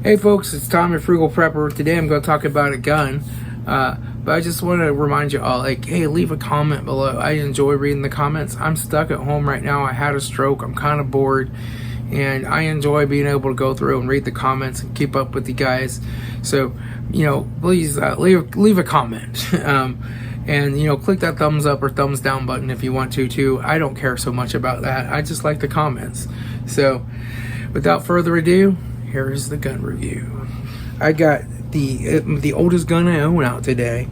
Hey folks, it's Tom at Frugal Prepper. Today I'm going to talk about a gun, but I just want to remind you all, like, hey, leave a comment below. I enjoy reading the comments. I'm stuck at home right now. I had a stroke. I'm kind of bored, and I enjoy being able to go through and read the comments and keep up with you guys. So, please leave a comment. And click that thumbs up or thumbs down button if you want to too. I don't care so much about that. I just like the comments. So without further ado, here is the gun review. I got the oldest gun I own out today.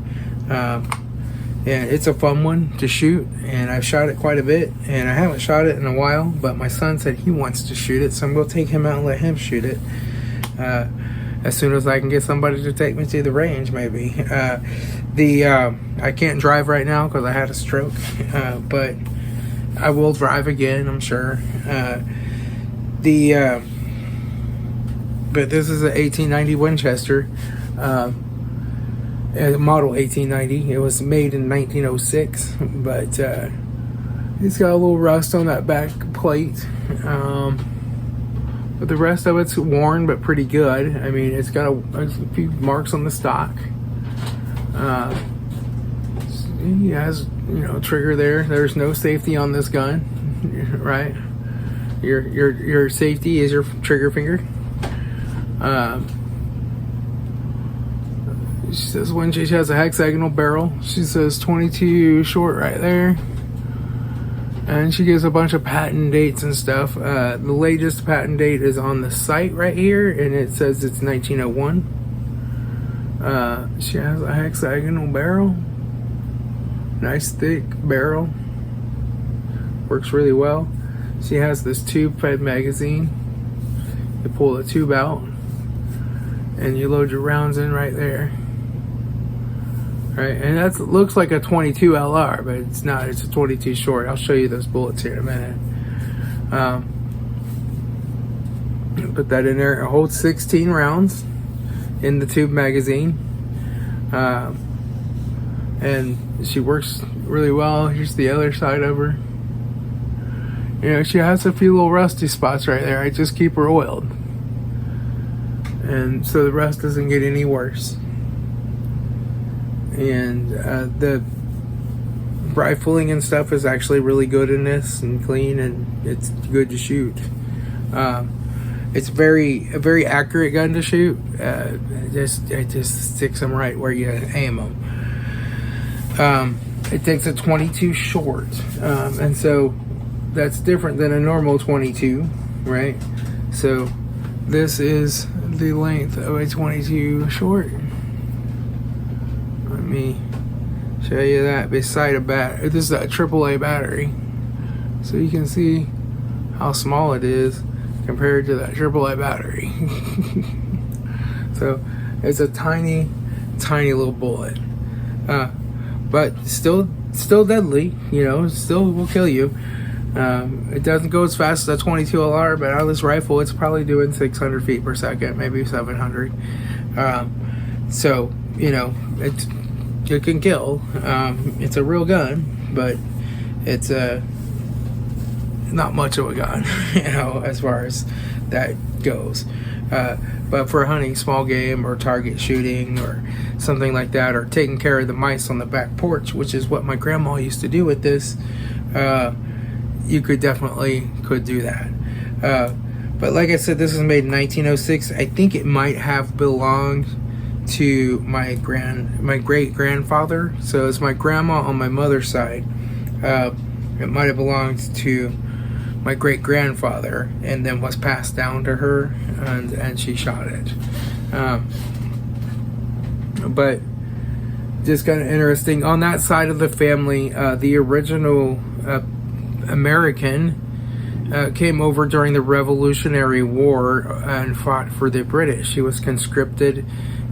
And it's a fun one to shoot, and I've shot it quite a bit, and I haven't shot it in a while, but my son said he wants to shoot it, so I'm going to take him out and let him shoot it as soon as I can get somebody to take me to the range, maybe. I can't drive right now because I had a stroke, but I will drive again, I'm sure. But this is an 1890 Winchester, model 1890. It was made in 1906, but it's got a little rust on that back plate. But the rest of it's worn, but pretty good. I mean, it's got a few marks on the stock. He has, trigger there. There's no safety on this gun, right? Your safety is your trigger finger. She says when she has a hexagonal barrel. She says 22 short right there. And she gives a bunch of patent dates and stuff. The latest patent date is on the site right here, and it says it's 1901. She has a hexagonal barrel. Nice thick barrel. Works really well. She has this tube fed magazine. You pull the tube out and you load your rounds in right there. Right, and that looks like a 22 LR, but it's not. It's a 22 short. I'll show you those bullets here in a minute. Put that in there. It holds 16 rounds in the tube magazine, and she works really well. Here's the other side of her. She has a few little rusty spots right there. I just keep her oiled, and so the rust doesn't get any worse. And the rifling and stuff is actually really good in this and clean, and it's good to shoot. It's a very accurate gun to shoot. It just sticks them right where you aim them. It takes a 22 short, and so that's different than a normal 22, right? So this is the length of a 22 short. Let me show you that beside a this is a AAA battery, so you can see how small it is compared to that AAA battery. So it's a tiny little bullet, but still deadly. Still will kill you. It doesn't go as fast as a 22 LR, but out of this rifle it's probably doing 600 feet per second, maybe 700. So it can kill. It's a real gun, but it's not much of a gun, as far as that goes. But for hunting small game or target shooting or something like that, or taking care of the mice on the back porch, which is what my grandma used to do with this, you could definitely do that. But like I said, this was made in 1906. I think it might have belonged to my great grandfather. So it's my grandma on my mother's side. It might have belonged to my great grandfather and then was passed down to her, and she shot it. But just kind of interesting on that side of the family. The original American came over during the Revolutionary War and fought for the British. He was conscripted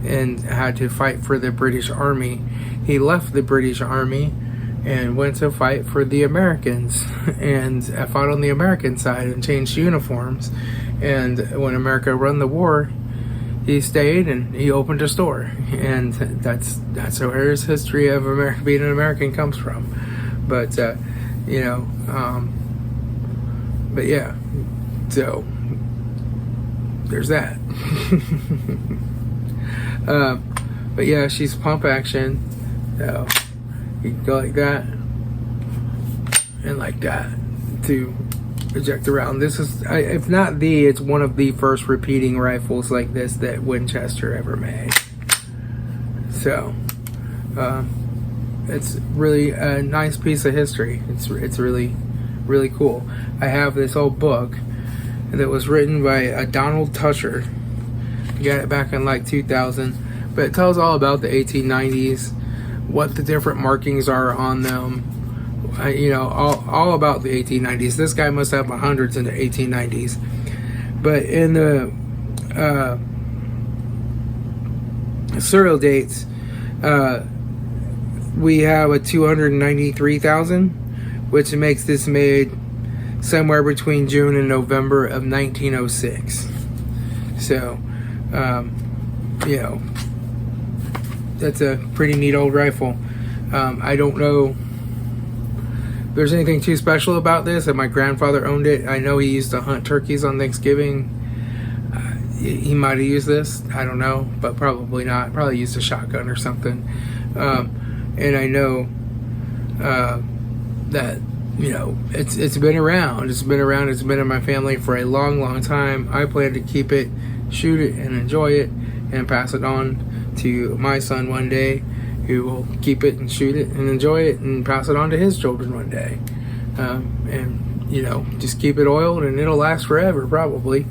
and had to fight for the British Army. He left the British Army and went to fight for the Americans, and fought on the American side and changed uniforms. And when America won the war, he stayed and he opened a store, and that's where his history of being an American comes from. But but yeah, so there's that. But yeah, she's pump action. So you can go like that and like that to eject around. This is, if not it's one of the first repeating rifles like this that Winchester ever made. So it's really a nice piece of history. It's really, really cool. I have this old book that was written by Donald Tusher. I got it back in like 2000, but it tells all about the 1890s, what the different markings are on them, you know, all about the 1890s. This guy must have hundreds in the 1890s. But in the serial dates, we have a 293,000, which makes this made somewhere between June and November of 1906. So, you know, that's a pretty neat old rifle. I don't know if there's anything too special about this, and my grandfather owned it. I know he used to hunt turkeys on Thanksgiving. He might have used this, I don't know, but probably not. Probably used a shotgun or something. And I know that, you know, it's been around. It's been around. It's been in my family for a long, long time. I plan to keep it, shoot it, and enjoy it, and pass it on to my son one day, who will keep it and shoot it and enjoy it and pass it on to his children one day. And, you know, just keep it oiled and it'll last forever, probably.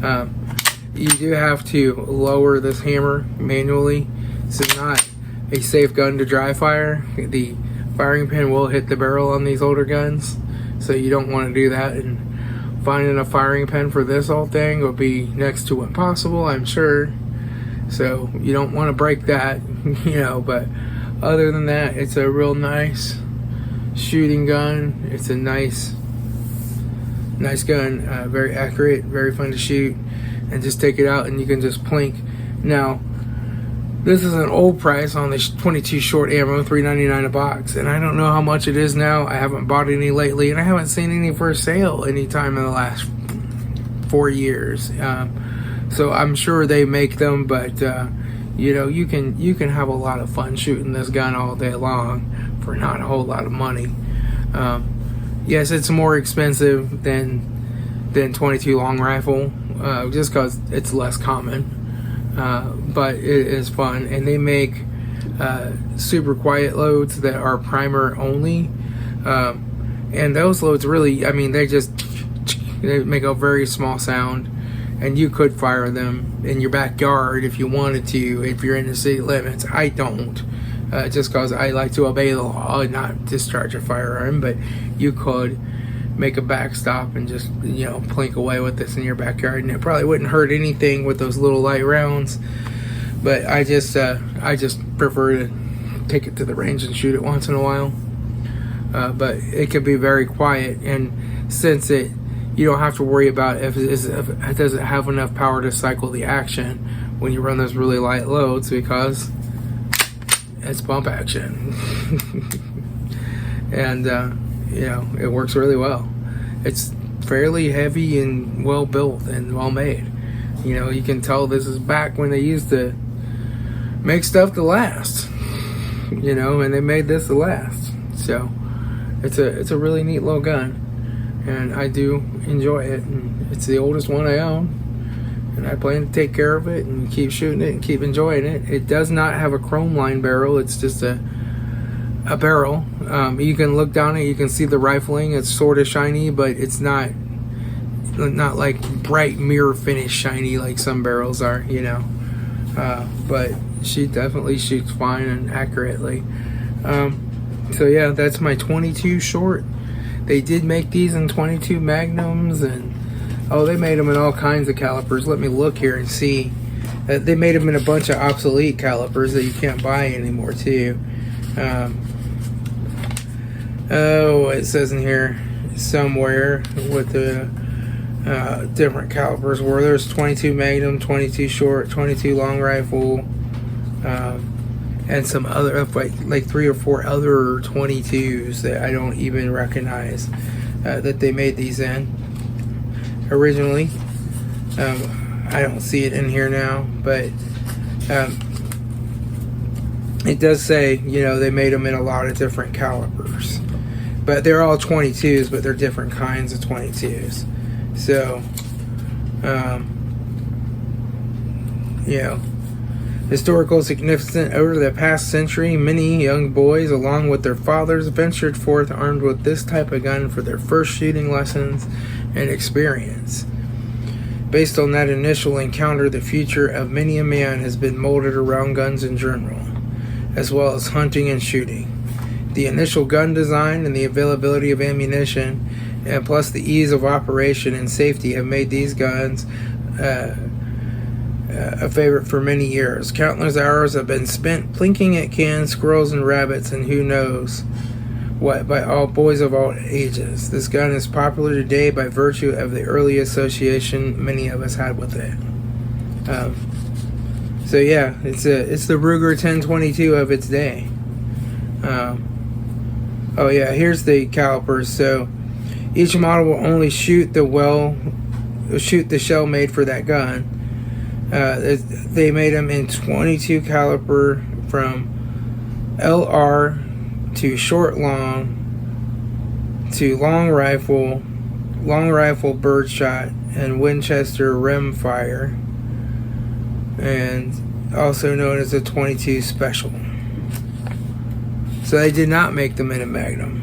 You do have to lower this hammer manually. This is not a safe gun to dry fire. The firing pin will hit the barrel on these older guns, so you don't want to do that. And finding a firing pin for this old thing will be next to impossible, I'm sure. So you don't want to break that, you know. But other than that, it's a real nice shooting gun. It's a nice gun, very accurate, very fun to shoot. And just take it out and you can just plink. Now, this is an old price on this 22 short ammo, $3.99 a box, and I don't know how much it is now. I haven't bought any lately, and I haven't seen any for sale anytime in the last 4 years. So I'm sure they make them, but you know, you can have a lot of fun shooting this gun all day long for not a whole lot of money. Yes, it's more expensive than 22 long rifle, just because it's less common. But it is fun, and they make super quiet loads that are primer only, and those loads really, I mean, they make a very small sound, and you could fire them in your backyard if you wanted to, if you're in the city limits. I don't, just because I like to obey the law and not discharge a firearm, but you could make a backstop and just, you know, plink away with this in your backyard, and it probably wouldn't hurt anything with those little light rounds. But I just prefer to take it to the range and shoot it once in a while. But it can be very quiet, and since you don't have to worry about if it doesn't have enough power to cycle the action when you run those really light loads, because it's pump action. And you know, it works really well. It's fairly heavy and well built and well made. You know, you can tell this is back when they used to make stuff to last. You know, and they made this to last. So it's a really neat little gun, and I do enjoy it. And it's the oldest one I own, and I plan to take care of it and keep shooting it and keep enjoying it. It does not have a chrome line barrel. It's just a barrel. You can look down it, you can see the rifling. It's sort of shiny, but it's not like bright mirror finish shiny like some barrels are, you know. But she definitely shoots fine and accurately. So yeah, that's my 22 short. They did make these in 22 magnums, and they made them in all kinds of calipers. Let me look here and see. They made them in a bunch of obsolete calipers that you can't buy anymore too. It says in here somewhere what the different calibers were. There's 22 Magnum, 22 short, 22 long rifle, and some other, like 3 or 4 other 22s that I don't even recognize that they made these in originally. I don't see it in here now, but it does say, you know, they made them in a lot of different calibers. But they're all 22s, but they're different kinds of 22s. So, you know, historical significance over the past century, many young boys, along with their fathers, ventured forth armed with this type of gun for their first shooting lessons and experience. Based on that initial encounter, the future of many a man has been molded around guns in general, as well as hunting and shooting. The initial gun design and the availability of ammunition, and plus the ease of operation and safety, have made these guns a favorite for many years. Countless hours have been spent plinking at cans, squirrels, and rabbits, and who knows what, by all boys of all ages. This gun is popular today by virtue of the early association many of us had with it. So yeah, it's the Ruger 1022 of its day. Oh yeah, here's the calipers. So each model will only shoot the shell made for that gun. They made them in 22 caliber from LR to short long to long rifle birdshot, and Winchester rimfire, and also known as a 22 special. So they did not make them in a Magnum.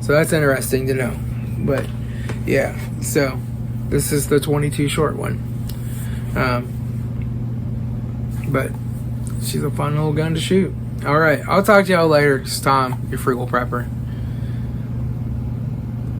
So that's interesting to know. But yeah, so this is the 22 short one. But she's a fun little gun to shoot. Alright, I'll talk to y'all later. It's Tom, your Frugal Prepper.